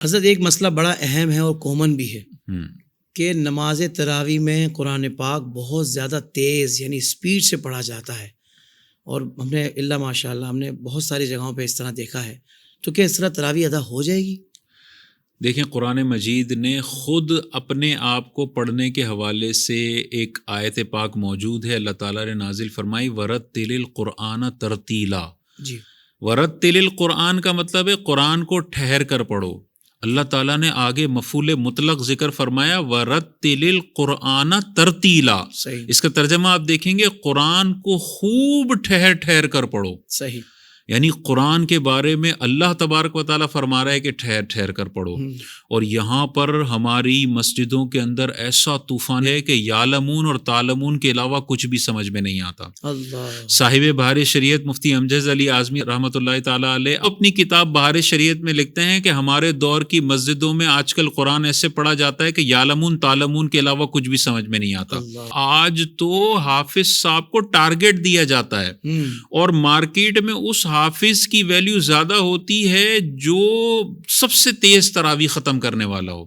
حضرت ایک مسئلہ بڑا اہم ہے اور کامن بھی ہے کہ نماز تراویح میں قرآن پاک بہت زیادہ تیز یعنی اسپیڈ سے پڑھا جاتا ہے، اور ہم نے اللہ ماشاء اللہ ہم نے بہت ساری جگہوں پہ اس طرح دیکھا ہے. تو کیا اس طرح تراویح ادا ہو جائے گی؟ دیکھیں، قرآن مجید نے خود اپنے آپ کو پڑھنے کے حوالے سے ایک آیت پاک موجود ہے. اللہ تعالیٰ نے نازل فرمائی وَرَتِّلِ الْقُرْآنَ تَرْتِیلًا. جی، وَرَتِّلِ الْقُرْآنَ کا مطلب ہے قرآن کو ٹھہر کر پڑھو. اللہ تعالیٰ نے آگے مفعول مطلق ذکر فرمایا وَرَتِّلِ الْقُرْآنَ تَرْتِیلًا. صحیح اس کا ترجمہ آپ دیکھیں گے قرآن کو خوب ٹھہر ٹھہر کر پڑھو. صحیح. یعنی قرآن کے بارے میں اللہ تبارک و تعالیٰ فرما رہا ہے کہ ٹھہر ٹھہر کر پڑھو. اور یہاں پر ہماری مسجدوں کے اندر ایسا طوفان ہے کہ یعلمون اور تعلمون کے علاوہ کچھ بھی سمجھ میں نہیں آتا. اللہ صاحب بہار شریعت مفتی امجد علی اعظمی رحمۃ اللہ تعالیٰ علیہ اپنی کتاب بہار شریعت میں لکھتے ہیں کہ ہمارے دور کی مسجدوں میں آج کل قرآن ایسے پڑھا جاتا ہے کہ یعلمون تعلمون کے علاوہ کچھ بھی سمجھ میں نہیں آتا. آج تو حافظ صاحب کو ٹارگٹ دیا جاتا ہے اور مارکیٹ میں اس حافظ کی ویلیو زیادہ ہوتی ہے جو سب سے تیز تراویح ختم کرنے والا ہو.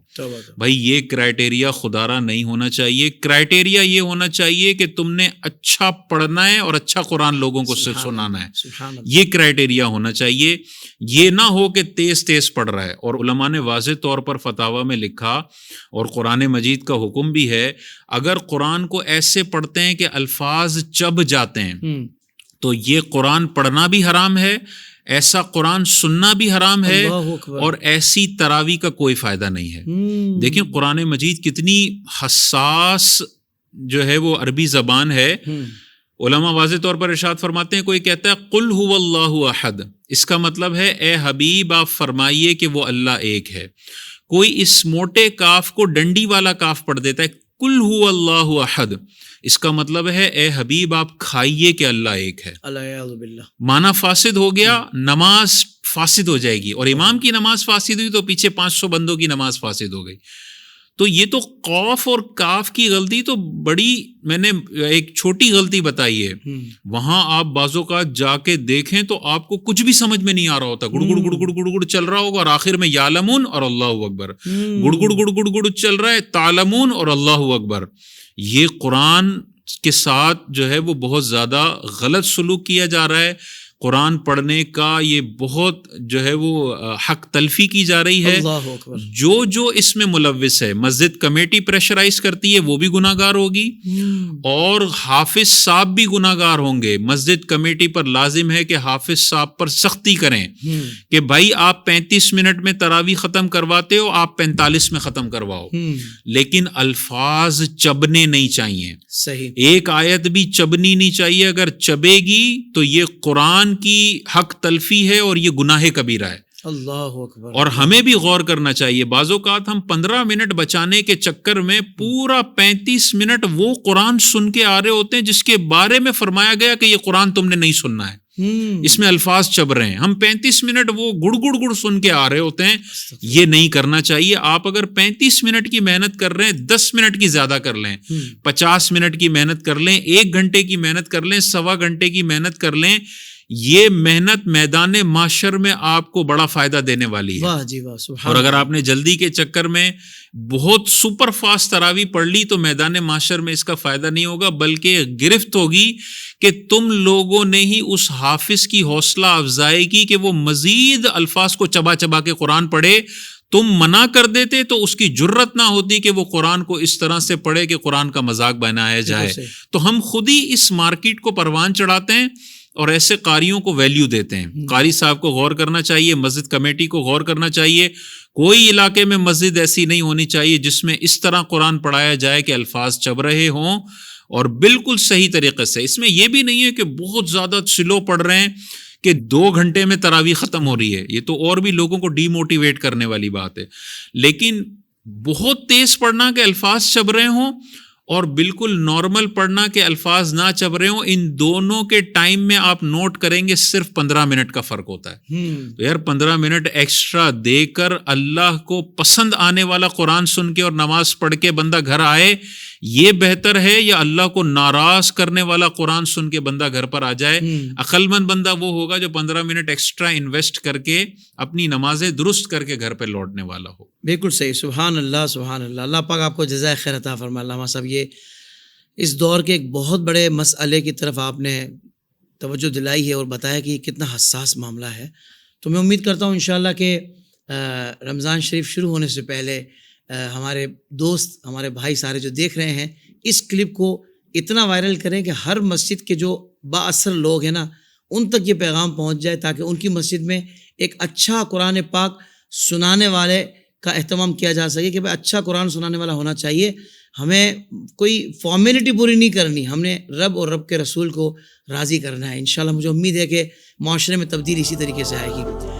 بھائی یہ کرائٹیریا خدارہ نہیں ہونا چاہیے. کرائٹیریا یہ ہونا چاہیے کہ تم نے اچھا پڑھنا ہے اور اچھا قرآن لوگوں کو سنانا ہے. یہ کرائٹیریا ہونا چاہیے. یہ نہ ہو کہ تیز تیز پڑھ رہا ہے. اور علماء نے واضح طور پر فتاوی میں لکھا اور قرآن مجید کا حکم بھی ہے، اگر قرآن کو ایسے پڑھتے ہیں کہ الفاظ چب جاتے ہیں تو یہ قرآن پڑھنا بھی حرام ہے، ایسا قرآن سننا بھی حرام ہے، اور ایسی تراویح کا کوئی فائدہ نہیں ہے. دیکھیں قرآن مجید کتنی حساس جو ہے وہ عربی زبان ہے. علماء واضح طور پر ارشاد فرماتے ہیں، کوئی کہتا ہے قل هو اللہ احد، اس کا مطلب ہے اے حبیب آپ فرمائیے کہ وہ اللہ ایک ہے. کوئی اس موٹے کاف کو ڈنڈی والا کاف پڑھ دیتا ہے، قل هو اللہ احد، اس کا مطلب ہے اے حبیب آپ کھائیے کہ اللہ ایک ہے. معنی فاسد ہو گیا، نماز فاسد ہو جائے گی، اور امام کی نماز فاسد ہوئی تو پیچھے 500 بندوں کی نماز فاسد ہو گئی. تو یہ تو قاف اور کاف کی غلطی تو بڑی، میں نے ایک چھوٹی غلطی بتائی ہے. وہاں آپ بعض اوقات جا کے دیکھیں تو آپ کو کچھ بھی سمجھ میں نہیں آ رہا ہوتا، گڑ گڑ گڑ گڑ گڑ گڑ چل رہا ہوگا اور آخر میں یعلمون اور اللہ اکبر، گڑ گڑ گڑ گڑ گڑ چل رہا ہے تعلمون اور اللہ اکبر. یہ قرآن کے ساتھ جو ہے وہ بہت زیادہ غلط سلوک کیا جا رہا ہے. قرآن پڑھنے کا یہ بہت جو ہے وہ حق تلفی کی جا رہی ہے. جو اس میں ملوث ہے، مسجد کمیٹی پریشرائز کرتی ہے وہ بھی گناہ گار ہوگی، اور حافظ صاحب بھی گناہ گار ہوں گے. مسجد کمیٹی پر لازم ہے کہ حافظ صاحب پر سختی کریں کہ بھائی آپ 35 منٹ میں تراویح ختم کرواتے ہو، آپ 45 میں ختم کرواؤ، لیکن الفاظ چبنے نہیں چاہیے. صحیح. ایک آیت بھی چبنی نہیں چاہیے. اگر چبے گی تو یہ قرآن کی حق تلفی ہے اور یہ گناہ کبیرہ ہے. اللہ اکبر. اور ہمیں بھی غور کرنا چاہیے. بعض اوقات ہم 15 منٹ بچانے کے چکر میں پورا 35 منٹ وہ قرآن سن کے آ رہے ہوتے ہیں جس کے بارے میں فرمایا گیا کہ یہ قرآن تم نے نہیں سننا ہے، اس میں الفاظ چب رہے ہیں. ہم 35 منٹ وہ گڑ گڑ گڑ سن کے آ رہے ہوتے ہیں. یہ نہیں کرنا چاہیے. آپ اگر 35 منٹ کی محنت کر رہے ہیں، 10 منٹ کی زیادہ کر لیں، 50 منٹ کی محنت کر لیں، 1 گھنٹے کی محنت کر لیں، 1.25 گھنٹے کی محنت کر لیں. یہ محنت میدان محشر میں آپ کو بڑا فائدہ دینے والی ہے. واہ جی واہ، سبحان. اور اگر آپ نے جلدی کے چکر میں بہت سپر فاسٹ تراویح پڑھ لی تو میدان محشر میں اس کا فائدہ نہیں ہوگا، بلکہ گرفت ہوگی کہ تم لوگوں نے ہی اس حافظ کی حوصلہ افزائی کی کہ وہ مزید الفاظ کو چبا چبا کے قرآن پڑھے. تم منع کر دیتے تو اس کی جرت نہ ہوتی کہ وہ قرآن کو اس طرح سے پڑھے کہ قرآن کا مذاق بنایا جائے. تو ہم خود ہی اس مارکیٹ کو پروان چڑھاتے ہیں اور ایسے قاریوں کو ویلیو دیتے ہیں. قاری صاحب کو غور کرنا چاہیے، مسجد کمیٹی کو غور کرنا چاہیے. کوئی علاقے میں مسجد ایسی نہیں ہونی چاہیے جس میں اس طرح قرآن پڑھایا جائے کہ الفاظ چب رہے ہوں اور بالکل صحیح طریقے سے. اس میں یہ بھی نہیں ہے کہ بہت زیادہ سلو پڑھ رہے ہیں کہ 2 گھنٹے میں تراویح ختم ہو رہی ہے. یہ تو اور بھی لوگوں کو ڈی موٹیویٹ کرنے والی بات ہے. لیکن بہت تیز پڑھنا کہ الفاظ چب رہے ہوں اور بالکل نارمل پڑھنا کہ الفاظ نہ چب رہے ہوں، ان دونوں کے ٹائم میں آپ نوٹ کریں گے صرف 15 منٹ کا فرق ہوتا ہے. تو یار 15 منٹ ایکسٹرا دے کر اللہ کو پسند آنے والا قرآن سن کے اور نماز پڑھ کے بندہ گھر آئے، یہ بہتر ہے یا اللہ کو ناراض کرنے والا قرآن سن کے بندہ گھر پر آ جائے؟ عقل مند بندہ وہ ہوگا جو 15 منٹ ایکسٹرا انویسٹ کر کے اپنی نمازیں درست کر کے گھر پہ لوٹنے والا ہو. بالکل صحیح. سبحان اللہ سبحان اللہ. اللہ پاک آپ کو جزائے خیر عطا فرمائے. علامہ صاحب یہ اس دور کے ایک بہت بڑے مسئلے کی طرف آپ نے توجہ دلائی ہے اور بتایا کہ یہ کتنا حساس معاملہ ہے. تو میں امید کرتا ہوں انشاءاللہ کہ رمضان شریف شروع ہونے سے پہلے ہمارے دوست، ہمارے بھائی سارے جو دیکھ رہے ہیں، اس کلپ کو اتنا وائرل کریں کہ ہر مسجد کے جو با اثر لوگ ہیں نا ان تک یہ پیغام پہنچ جائے، تاکہ ان کی مسجد میں ایک اچھا قرآن پاک سنانے والے کا اہتمام کیا جا سکے کہ بھائی اچھا قرآن سنانے والا ہونا چاہیے. ہمیں کوئی فارمیلٹی پوری نہیں کرنی، ہم نے رب اور رب کے رسول کو راضی کرنا ہے. انشاءاللہ مجھے امید ہے کہ معاشرے میں تبدیلی اسی طریقے سے آئے گی.